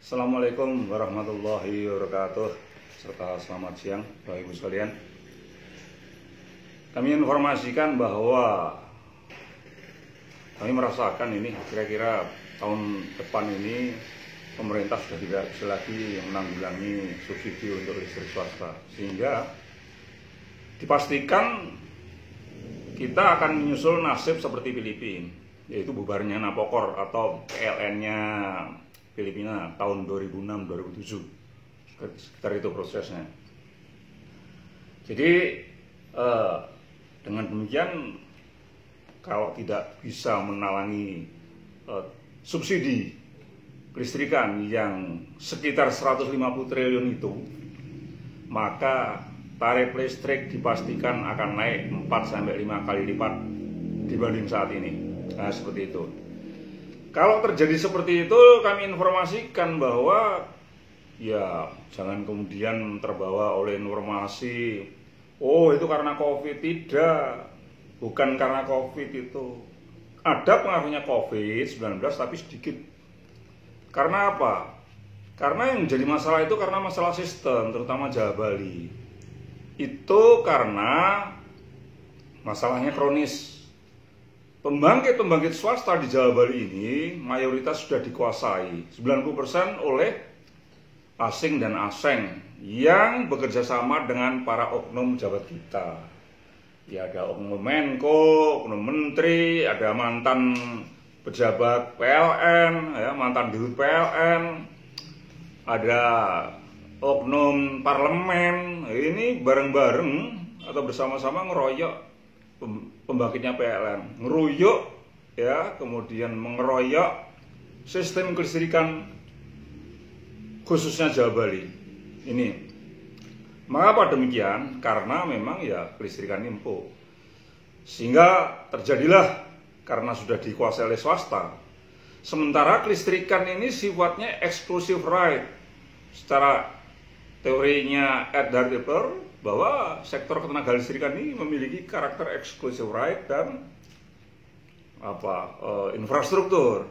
Assalamualaikum warahmatullahi wabarakatuh, serta selamat siang Bapak Ibu sekalian. Kami informasikan bahwa kami merasakan ini kira-kira tahun depan ini pemerintah sudah tidak bisa lagi menanggulangi subsidi untuk listrik swasta, sehingga dipastikan kita akan menyusul nasib seperti Filipina, yaitu bubarnya Napocor atau PLN-nya Filipina tahun 2006-2007, sekitar itu prosesnya. Jadi dengan demikian, kalau tidak bisa menalangi subsidi kelistrikan yang sekitar 150 triliun itu, maka tarif listrik dipastikan akan naik 4-5 kali lipat dibanding saat ini. Nah, seperti itu. Kalau terjadi seperti itu, kami informasikan bahwa ya jangan kemudian terbawa oleh informasi, oh itu karena COVID. Tidak, bukan karena COVID itu. Ada pengaruhnya COVID-19 tapi sedikit. Karena apa? Karena yang jadi masalah itu karena masalah sistem, terutama Jawa Bali. Itu karena masalahnya kronis. Pembangkit-pembangkit swasta di Jawa Bali ini mayoritas sudah dikuasai 90% oleh asing dan aseng yang bekerja sama dengan para oknum jabat kita. Ya, ada oknum Menko, oknum menteri, ada mantan pejabat PLN, ya, mantan dirut PLN, ada oknum parlemen. Ini bareng-bareng atau bersama-sama ngeroyok pembangkitnya PLN, ngeruyuk ya, kemudian mengeroyok sistem kelistrikan khususnya Jawa Bali ini. Mengapa demikian? Karena memang ya kelistrikan empuk, sehingga terjadilah karena sudah dikuasai oleh swasta. Sementara kelistrikan ini sifatnya exclusive right. Secara teorinya Edward Ripper, bahwa sektor ketenaga listrikan ini memiliki karakter exclusive right dan infrastruktur.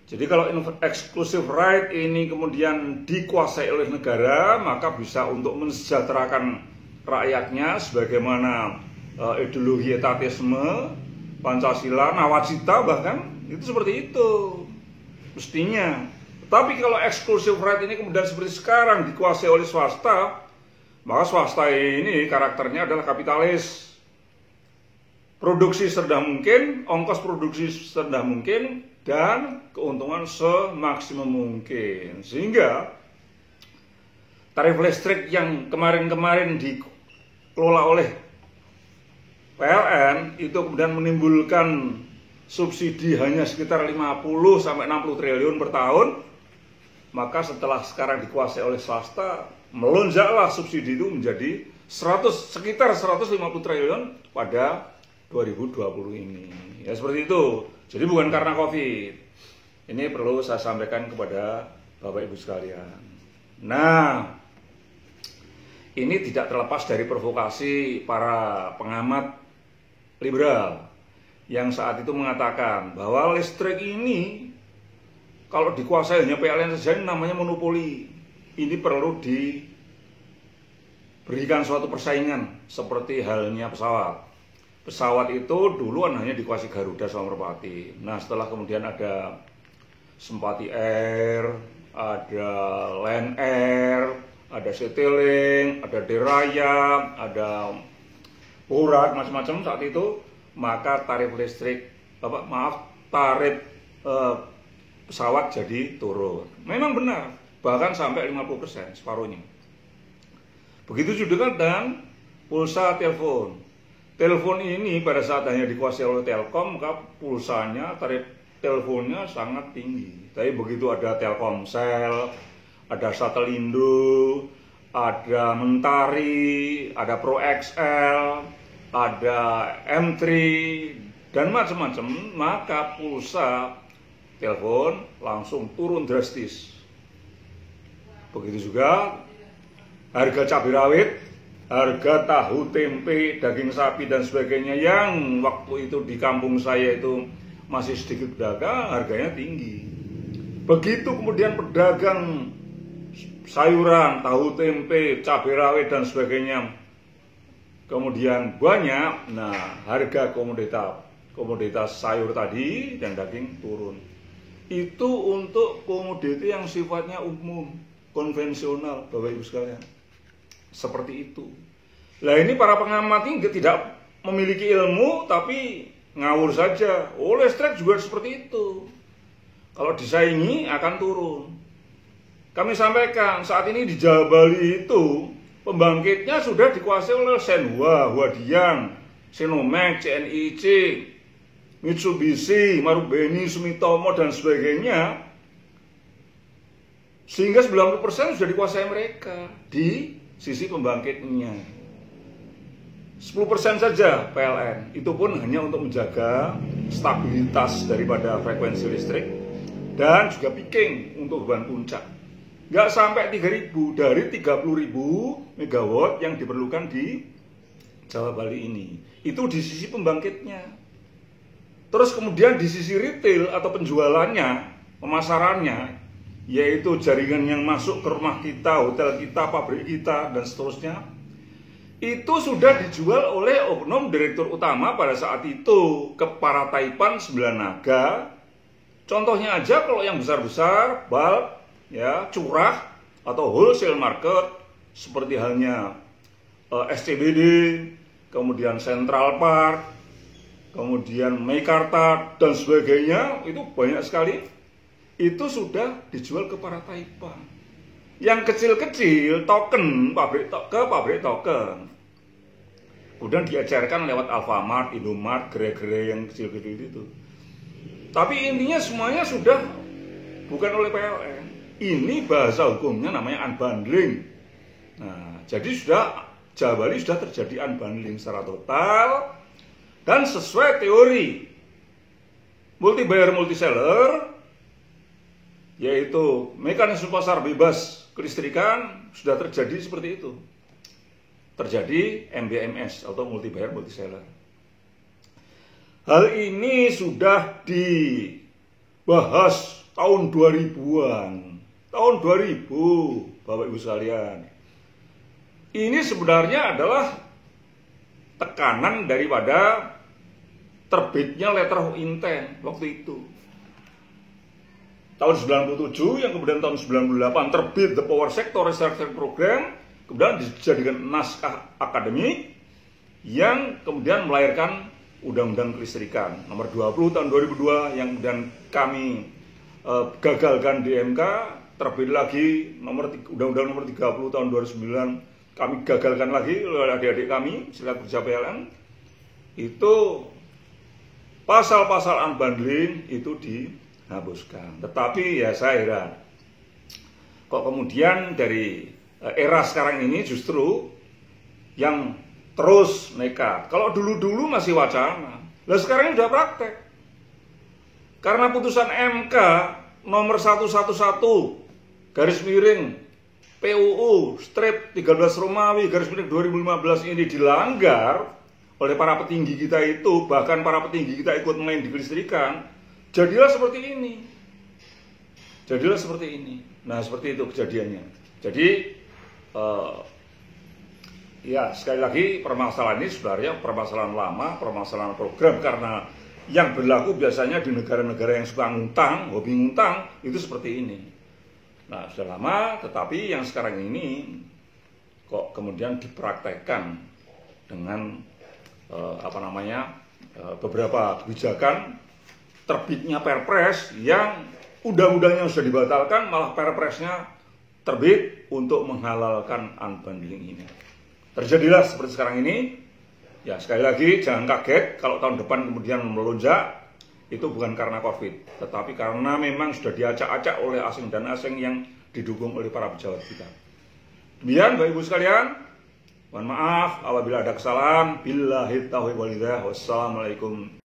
Jadi kalau exclusive right ini kemudian dikuasai oleh negara, maka bisa untuk mensejahterakan rakyatnya sebagaimana ideologi etatisme, Pancasila, Nawacita bahkan, itu seperti itu mestinya. Tapi kalau exclusive right ini kemudian seperti sekarang dikuasai oleh swasta, maka swasta ini karakternya adalah kapitalis. Produksi serendah mungkin, ongkos produksi serendah mungkin, dan keuntungan semaksimum mungkin. Sehingga tarif listrik yang kemarin-kemarin dikelola oleh PLN itu kemudian menimbulkan subsidi hanya sekitar 50-60 triliun per tahun. Maka setelah sekarang dikuasai oleh swasta, melonjaklah subsidi itu menjadi sekitar 150 triliun pada 2020 ini. Ya seperti itu. Jadi bukan karena COVID. Ini perlu saya sampaikan kepada Bapak Ibu sekalian. Nah, ini tidak terlepas dari provokasi para pengamat liberal yang saat itu mengatakan bahwa listrik ini kalau dikuasai hanya PLN saja ini namanya monopoli. Ini perlu diberikan suatu persaingan seperti halnya pesawat. Pesawat itu duluan hanya dikuasai Garuda sama Merpati. Nah, setelah kemudian ada Sempati Air, ada Lion Air, ada Citylink, ada Deraya, ada Borat, macam-macam saat itu, maka tarif pesawat jadi turun. Memang benar, bahkan sampai 50%, separuhnya. Begitu juga dengan pulsa telepon. Telepon ini pada saat hanya dikuasai oleh Telkom, maka pulsanya, tarif teleponnya sangat tinggi. Tapi begitu ada Telkomsel, ada Satelindo, ada Mentari, ada Pro XL, ada M3, dan macam-macam, maka pulsa telepon langsung turun drastis. Begitu juga harga cabai rawit, harga tahu, tempe, daging sapi dan sebagainya yang waktu itu di kampung saya itu masih sedikit pedagang, harganya tinggi. Begitu kemudian pedagang sayuran, tahu tempe, cabai rawit dan sebagainya kemudian banyak, nah harga komoditas sayur tadi dan daging turun. Itu untuk komoditi yang sifatnya umum, konvensional, Bapak Ibu sekalian. Seperti itu. Nah ini para pengamat ini tidak memiliki ilmu tapi ngawur saja. Oh, listrik juga seperti itu. Kalau disaingi akan turun. Kami sampaikan saat ini di Jawa Bali itu pembangkitnya sudah dikuasai oleh Shenhua, Huadian, Sinomek, CNIC, Mitsubishi, Marubeni, Sumitomo dan sebagainya. Sehingga 90% sudah dikuasai mereka di sisi pembangkitnya. 10% saja PLN, itu pun hanya untuk menjaga stabilitas daripada frekuensi listrik dan juga peaking untuk beban puncak. Nggak sampai 3.000 dari 30.000 megawatt yang diperlukan di Jawa Bali ini. Itu di sisi pembangkitnya. Terus kemudian di sisi retail atau penjualannya, pemasarannya, yaitu jaringan yang masuk ke rumah kita, hotel kita, pabrik kita, dan seterusnya, itu sudah dijual oleh oknum direktur utama pada saat itu ke para Taipan 9 Naga. Contohnya aja kalau yang besar-besar, bulk, ya, curah atau wholesale market seperti halnya SCBD, kemudian Central Park, kemudian Meikarta dan sebagainya, itu banyak sekali. Itu sudah dijual ke para Taipan. Yang kecil-kecil token ke pabrik token. Kemudian diajarkan lewat Alfamart, Indomart, gerai-gerai yang kecil-kecil itu. Tapi intinya semuanya sudah bukan oleh PLN. Ini bahasa hukumnya namanya unbundling. Nah, jadi Jawa Bali sudah terjadi unbundling secara total dan sesuai teori multi buyer multi seller, yaitu mekanisme pasar bebas kelistrikan sudah terjadi seperti itu. Terjadi MBMS atau multi buyer multi seller. Hal ini sudah dibahas tahun 2000-an. Tahun 2000, Bapak Ibu sekalian. Ini sebenarnya adalah tekanan daripada terbitnya letter of intent waktu itu. Tahun 97 yang kemudian tahun 98 terbit The Power Sector Restructuring Program, kemudian dijadikan naskah akademik yang kemudian melahirkan Undang-Undang Kelistrikan nomor 20 tahun 2002 yang kemudian kami gagalkan di MK, terbit lagi Undang-Undang nomor 30 tahun 2009 kami gagalkan lagi oleh adik-adik kami Serikat Pekerja PLN. Itu pasal-pasal unbundling itu dihapuskan. Tetapi ya saya heran, kok kemudian dari era sekarang ini justru yang terus nekat. Kalau dulu-dulu masih wacana, lah sekarang ini sudah praktek. Karena putusan MK nomor 111 garis miring PUU strip 13 Romawi garis miring 2015 ini dilanggar oleh para petinggi kita itu, bahkan para petinggi kita ikut main di kelistrikan, jadilah seperti ini. Nah, seperti itu kejadiannya. Jadi ya sekali lagi permasalahan ini sebenarnya permasalahan lama, permasalahan program, karena yang berlaku biasanya di negara-negara yang suka ngutang, hobi ngutang, itu seperti ini. Nah, sudah lama, tetapi yang sekarang ini kok kemudian dipraktekkan dengan beberapa kebijakan terbitnya Perpres yang undang-undangnya sudah dibatalkan, malah Perpresnya terbit untuk menghalalkan unbundling ini. Terjadilah seperti sekarang ini. Ya, sekali lagi jangan kaget kalau tahun depan kemudian melonjak. Itu bukan karena COVID, tetapi karena memang sudah diacak-acak oleh asing dan asing yang didukung oleh para pejabat kita. Demikian Bapak Ibu sekalian, mohon maaf apabila ada kesalahan. Billahi taufiq wal hidayah. Wassalamualaikum.